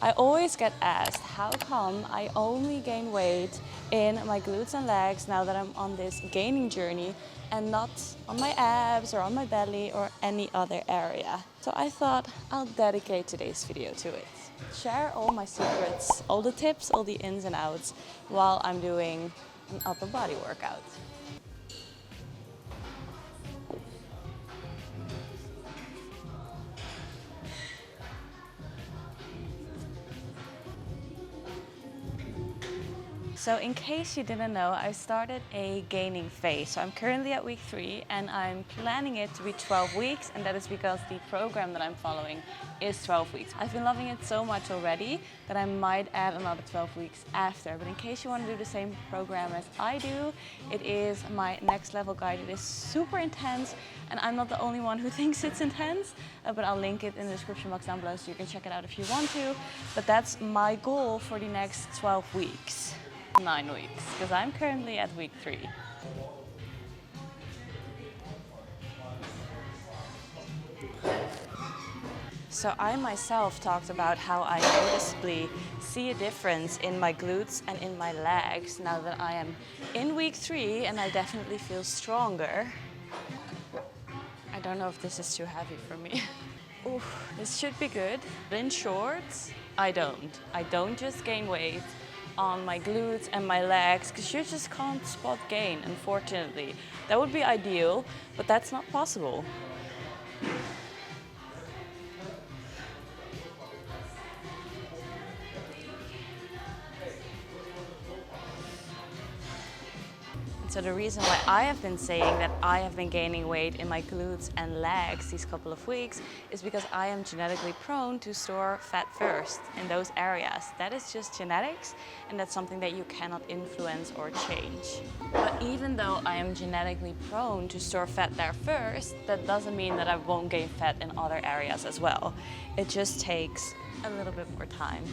I always get asked how come I only gain weight in my glutes and legs now that I'm on this gaining journey and not on my abs or on my belly or any other area. So I thought I'll dedicate today's video to it. Share all my secrets, all the tips, all the ins and outs while I'm doing an upper body workout. So in case you didn't know, I started a gaining phase. So I'm currently at week 3 and I'm planning it to be 12 weeks, and that is because the program that I'm following is 12 weeks. I've been loving it so much already that I might add another 12 weeks after. But in case you want to do the same program as I do, it is my next level guide. It is super intense and I'm not the only one who thinks it's intense, but I'll link it in the description box down below so you can check it out if you want to. But that's my goal for the next 12 weeks. 9 weeks, because I'm currently at week 3. So I myself talked about how I noticeably see a difference in my glutes and in my legs now that I am in week 3, and I definitely feel stronger. I don't know if this is too heavy for me. Ooh, this should be good. But in short, I don't just gain weight on my glutes and my legs, because you just can't spot gain, unfortunately. That would be ideal, but that's not possible. So the reason why I have been saying that I have been gaining weight in my glutes and legs these couple of weeks is because I am genetically prone to store fat first in those areas. That is just genetics, and that's something that you cannot influence or change. But even though I am genetically prone to store fat there first, that doesn't mean that I won't gain fat in other areas as well. It just takes a little bit more time.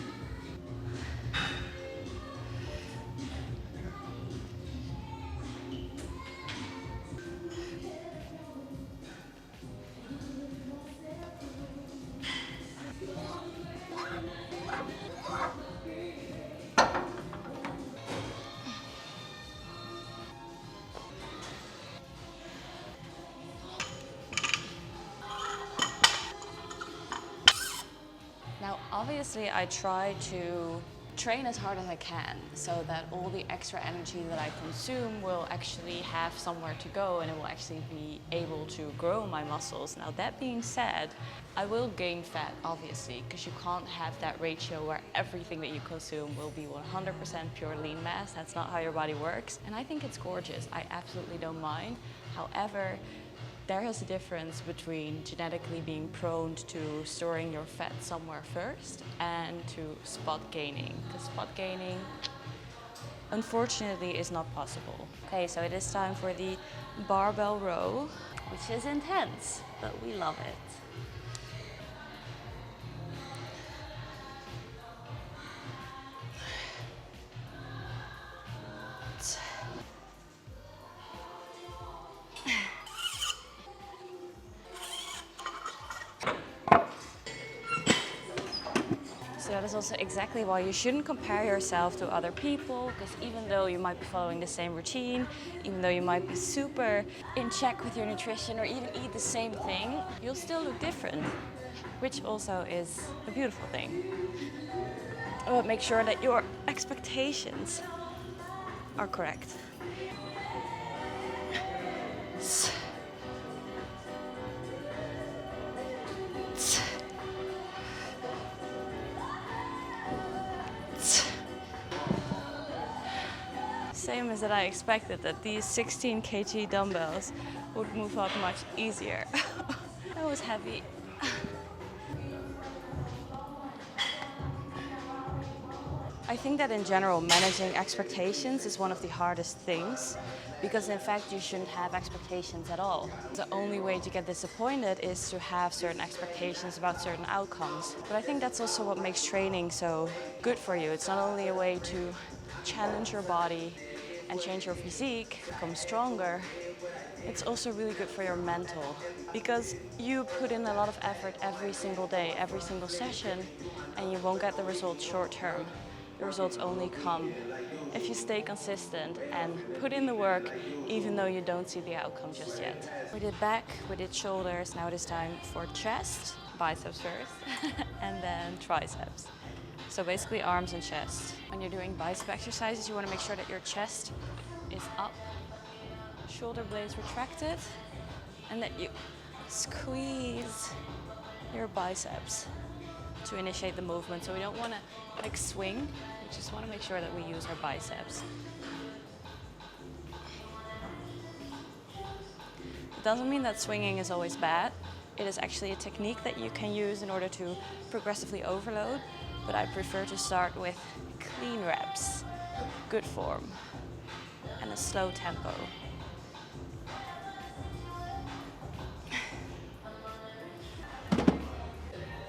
Now, obviously, I try to train as hard as I can so that all the extra energy that I consume will actually have somewhere to go and it will actually be able to grow my muscles. Now, that being said, I will gain fat, obviously, because you can't have that ratio where everything that you consume will be 100% pure lean mass. That's not how your body works. And I think it's gorgeous. I absolutely don't mind. However, there is a difference between genetically being prone to storing your fat somewhere first and to spot gaining. Because spot gaining, unfortunately, is not possible. Okay, so it is time for the barbell row, which is intense, but we love it. So that is also exactly why you shouldn't compare yourself to other people, because even though you might be following the same routine, even though you might be super in check with your nutrition or even eat the same thing, you'll still look different, which also is a beautiful thing. But make sure that your expectations are correct. Same as that I expected that these 16 kg dumbbells would move up much easier. That was heavy. I think that in general, managing expectations is one of the hardest things, because in fact you shouldn't have expectations at all. The only way to get disappointed is to have certain expectations about certain outcomes. But I think that's also what makes training so good for you. It's not only a way to challenge your body and change your physique, become stronger, It's also really good for your mental because you put in a lot of effort every single day, every single session, and you won't get the results short term. The results only come if you stay consistent and put in the work even though you don't see the outcome just yet. We did back, we did shoulders, now it is time for chest, biceps first, and then triceps. So basically arms and chest. When you're doing bicep exercises, you want to make sure that your chest is up, shoulder blades retracted, and that you squeeze your biceps to initiate the movement. So we don't want to like swing, we just want to make sure that we use our biceps. It doesn't mean that swinging is always bad. It is actually a technique that you can use in order to progressively overload, but I prefer to start with clean reps, good form, and a slow tempo.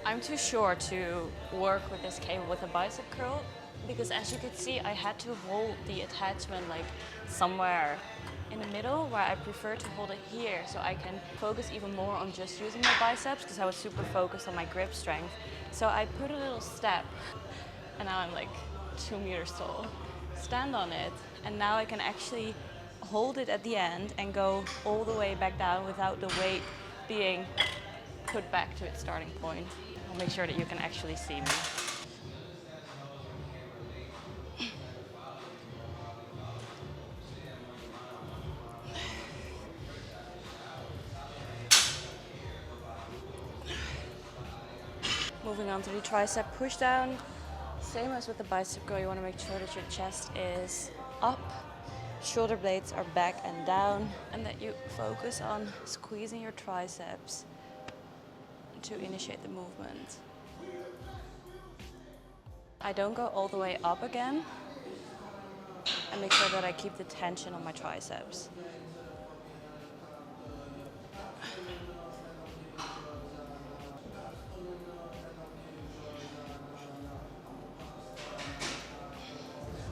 I'm too short to work with this cable with a bicep curl because, as you could see, I had to hold the attachment like somewhere in the middle, where I prefer to hold it here so I can focus even more on just using my biceps because I was super focused on my grip strength. So I put a little step, and now I'm like 2 meters tall. Stand on it, and now I can actually hold it at the end and go all the way back down without the weight being put back to its starting point. I'll make sure that you can actually see me. Moving on to the tricep push down. Same as with the bicep curl, you want to make sure that your chest is up, shoulder blades are back and down, and that you focus on squeezing your triceps to initiate the movement. I don't go all the way up again, and make sure that I keep the tension on my triceps.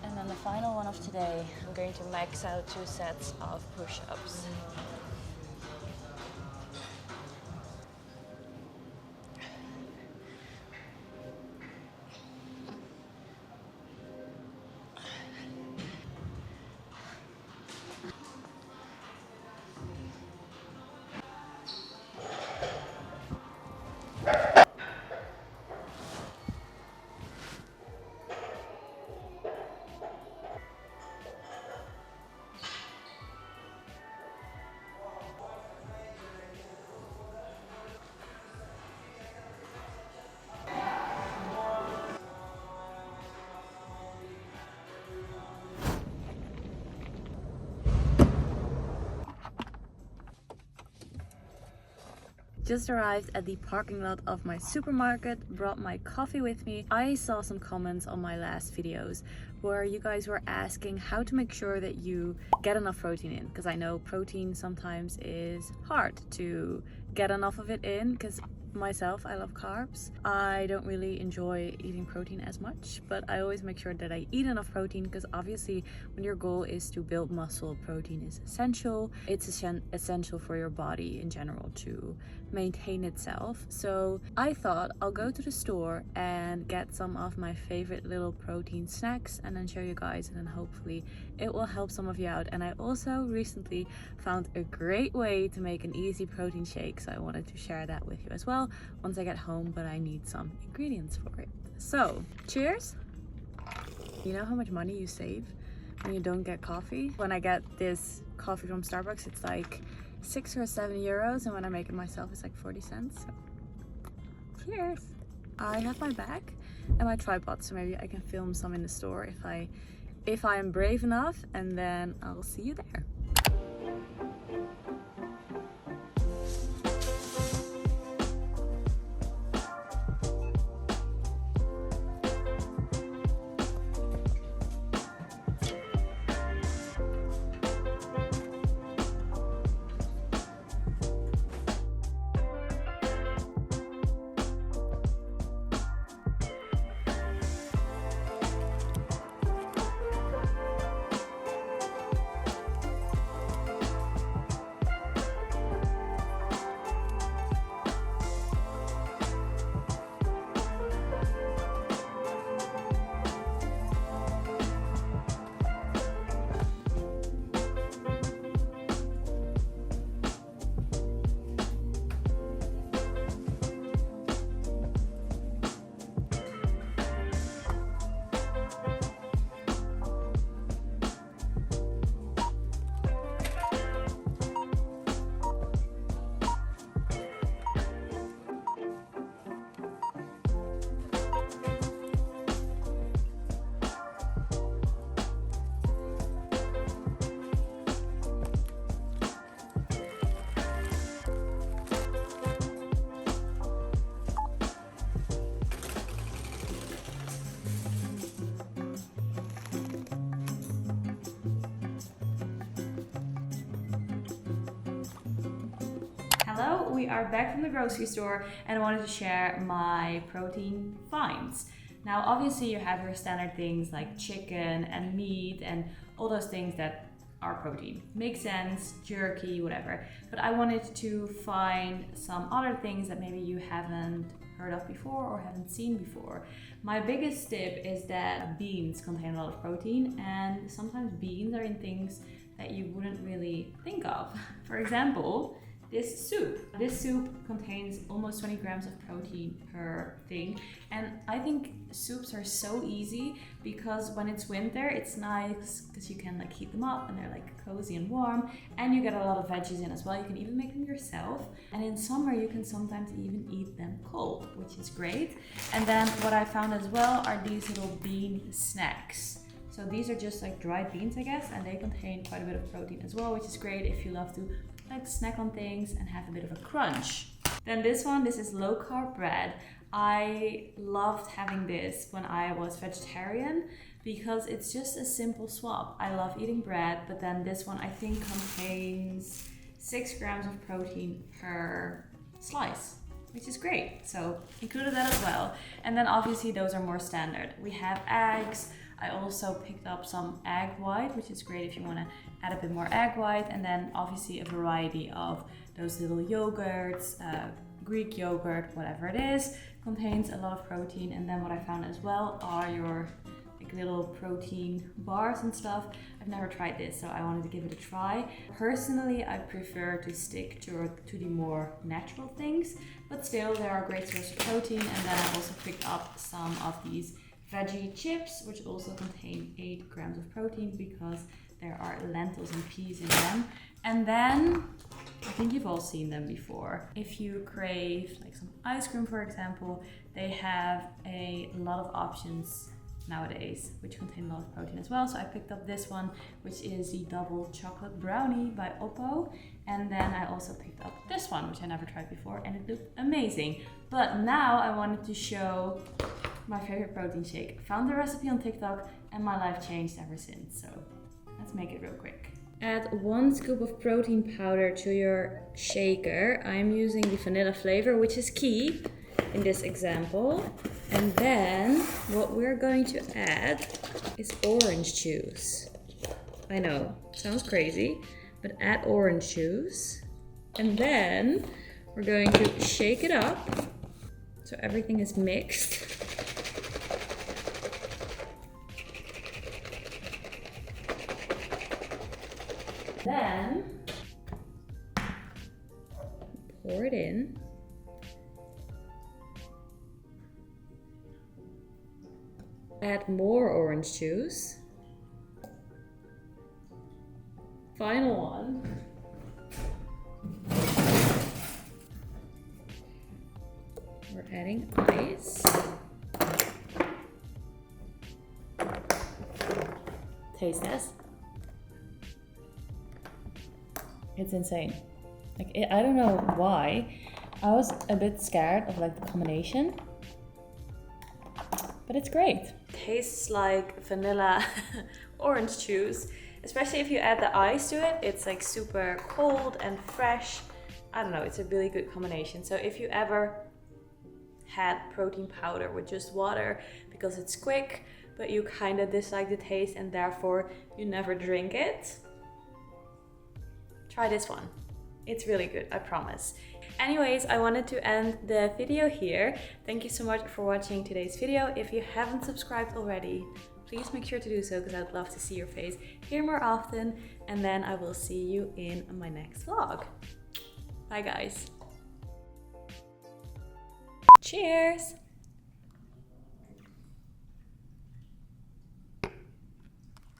And then the final one of today, I'm going to max out 2 sets of push-ups. Just arrived at the parking lot of my supermarket, brought my coffee with me. I saw some comments on my last videos where you guys were asking how to make sure that you get enough protein in, because I know protein sometimes is hard to get enough of it in, because myself, I love carbs. I don't really enjoy eating protein as much, but I always make sure that I eat enough protein, because obviously when your goal is to build muscle, protein is essential. It's essential for your body in general to maintain itself. So I thought I'll go to the store and get some of my favorite little protein snacks and then show you guys, and then hopefully it will help some of you out. And I also recently found a great way to make an easy protein shake, so I wanted to share that with you as well once I get home, but I need some ingredients for it. So cheers. You know how much money you save when you don't get coffee? When I get this coffee from Starbucks, it's like 6 or 7 euros, and when I make it myself it's like 40 cents. So cheers. I have my bag and my tripod, so maybe I can film some in the store if I am brave enough, and then I'll see you there. we are back from the grocery store and I wanted to share my protein finds. Now, obviously you have your standard things like chicken and meat and all those things that are protein. Makes sense, jerky, whatever. But I wanted to find some other things that maybe you haven't heard of before or haven't seen before. My biggest tip is that beans contain a lot of protein, and sometimes beans are in things that you wouldn't really think of. For example, this soup. This soup contains almost 20 grams of protein per thing. And I think soups are so easy because when it's winter, it's nice because you can like heat them up and they're like cozy and warm, and you get a lot of veggies in as well. You can even make them yourself. And in summer, you can sometimes even eat them cold, which is great. And then what I found as well are these little bean snacks. So these are just like dried beans, I guess, and they contain quite a bit of protein as well, which is great if you love to like snack on things and have a bit of a crunch. Then this is low carb bread. I loved having this when I was vegetarian because it's just a simple swap. I love eating bread, but then this one I think contains 6 grams of protein per slice, which is great. So included that as well. And then obviously those are more standard. We have eggs. I also picked up some egg white, which is great if you want to add a bit more egg white. And then obviously a variety of those little yogurts, Greek yogurt, whatever it is, contains a lot of protein. And then what I found as well are your like little protein bars and stuff. I've never tried this, so I wanted to give it a try. Personally, I prefer to stick to the more natural things, but still there are a great source of protein. And then I also picked up some of these veggie chips, which also contain 8 grams of protein because there are lentils and peas in them. And then, I think you've all seen them before. If you crave like some ice cream, for example, they have a lot of options nowadays, which contain a lot of protein as well. So I picked up this one, which is the double chocolate brownie by Oppo. And then I also picked up this one, which I never tried before, and it looked amazing. But now I wanted to show my favorite protein shake. Found the recipe on TikTok and my life changed ever since. So let's make it real quick. Add 1 scoop of protein powder to your shaker. I'm using the vanilla flavor, which is key in this example. And then what we're going to add is orange juice. I know, sounds crazy, but add orange juice. And then we're going to shake it up so everything is mixed. Then pour it in. Add more orange juice. Final one. We're adding ice. Taste test. It's insane. Like, I don't know why. I was a bit scared of like the combination, but it's great. Tastes like vanilla orange juice, especially if you add the ice to it. It's like super cold and fresh. I don't know, it's a really good combination. So if you ever had protein powder with just water because it's quick, but you kind of dislike the taste and therefore you never drink it, try this one. It's really good, I promise. Anyways, I wanted to end the video here. Thank you so much for watching today's video. If you haven't subscribed already, please make sure to do so because I'd love to see your face here more often. And then I will see you in my next vlog. Bye guys. Cheers!